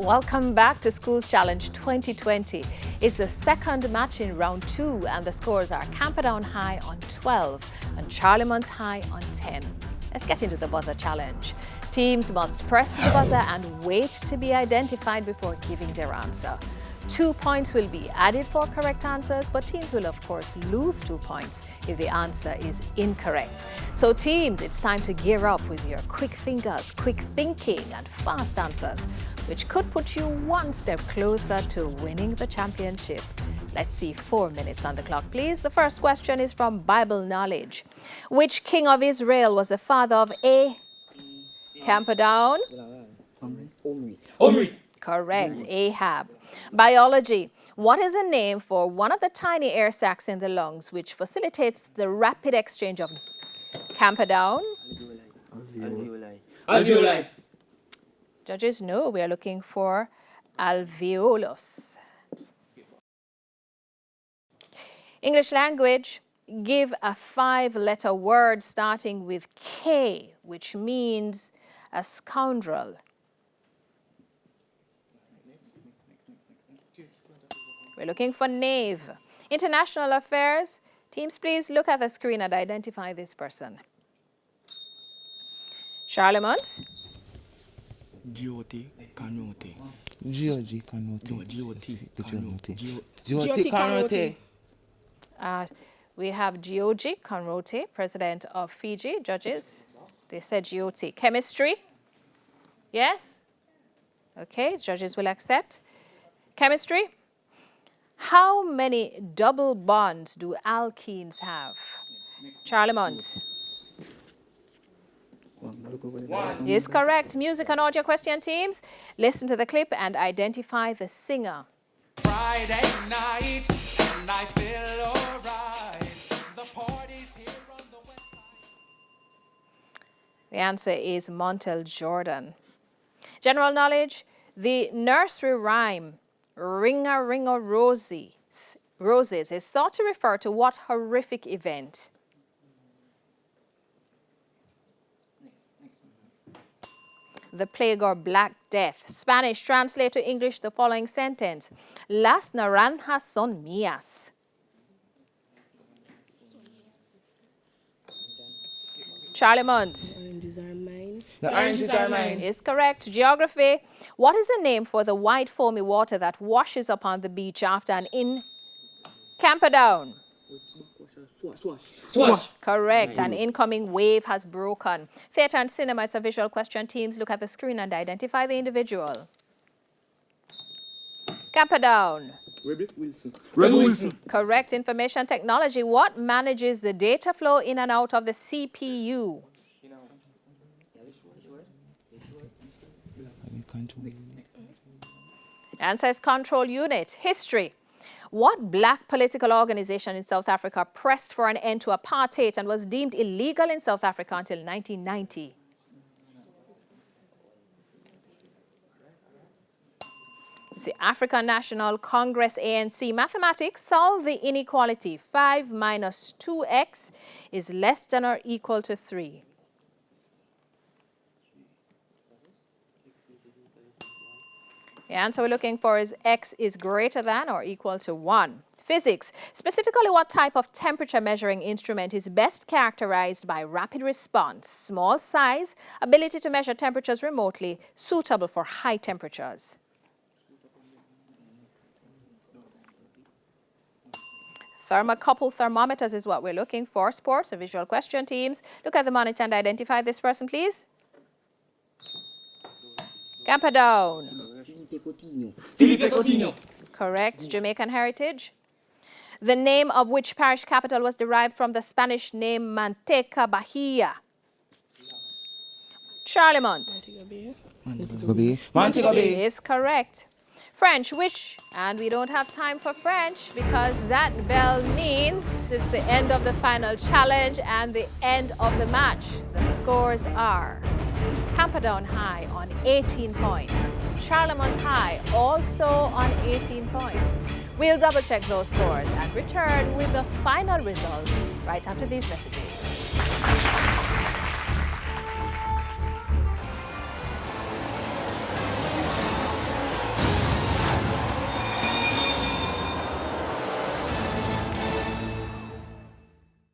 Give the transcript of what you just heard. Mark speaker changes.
Speaker 1: Welcome back to Schools Challenge 2020. It's the second match in round 2 and the scores are Camperdown High on 12 and Charlemont High on 10. Let's get into the buzzer challenge. Teams must press the buzzer and wait to be identified before giving their answer. 2 points will be added for correct answers, but teams will of course lose 2 points if the answer is incorrect. So teams, it's time to gear up with your quick fingers, quick thinking and fast answers, which could put you one step closer to winning the championship. Let's see, 4 minutes on the clock, please. The first question is from Bible knowledge. Which king of Israel was the father of Camperdown?
Speaker 2: Omri.
Speaker 1: Correct, Ahab. Biology. What is the name for one of the tiny air sacs in the lungs which facilitates the rapid exchange of Camperdown?
Speaker 2: Alveoli.
Speaker 1: Judges, no, we are looking for alveolus. English language. Give a 5-letter word starting with K, which means a scoundrel. We're looking for knave. International affairs. Teams, please look at the screen and identify this person. Charlemont.
Speaker 2: Gioti Canote.
Speaker 3: Gioti Canote.
Speaker 2: Gioti Canote.
Speaker 1: We have Gioti Conrote, president of Fiji. Judges, they said Gioti. Chemistry? Yes? Okay, judges will accept. Chemistry? How many double bonds do alkenes have? Charlemont.
Speaker 2: One.
Speaker 1: Is correct. Music and audio question teams. Listen to the clip and identify the singer.
Speaker 4: Friday night, and I feel alright. The party's here on the west side.
Speaker 1: The answer is Montel Jordan. General knowledge. The nursery rhyme Ring-a-ring-a roses is thought to refer to what horrific event? The plague or Black Death. Spanish, translate to English the following sentence. Las naranjas son mías. Charlemont.
Speaker 5: Oranges are mine.
Speaker 2: The oranges are mine.
Speaker 1: Is correct. Geography. What is the name for the white foamy water that washes up on the beach after an Camperdown?
Speaker 2: Swash.
Speaker 1: Correct. An incoming wave has broken. Theatre and cinema is a visual question. Teams, look at the screen and identify the individual. Camperdown.
Speaker 2: Rebel Wilson.
Speaker 1: Correct. Information technology. What manages the data flow in and out of the CPU? Answer is control unit. History. What black political organization in South Africa pressed for an end to apartheid and was deemed illegal in South Africa until 1990? It's the African National Congress, ANC. Mathematics. Solve the inequality. 5 minus 2x is less than or equal to 3. The answer we're looking for is x is greater than or equal to 1. Physics. Specifically, what type of temperature measuring instrument is best characterized by rapid response, small size, ability to measure temperatures remotely, suitable for high temperatures? Thermocouple thermometers is what we're looking for. Sports, a visual question teams. Look at the monitor and identify this person, please. Camperdown.
Speaker 2: Philippe Coutinho.
Speaker 1: Correct. Jamaican heritage. The name of which parish capital was derived from the Spanish name Manteca Bahia? Charlemont.
Speaker 3: Montego Bay.
Speaker 1: Is correct. French, which, and we don't have time for French because that bell means it's the end of the final challenge and the end of the match. The scores are Camperdown High on 18 points. Charlemont High also on 18 points. We'll double check those scores and return with the final results right after these messages.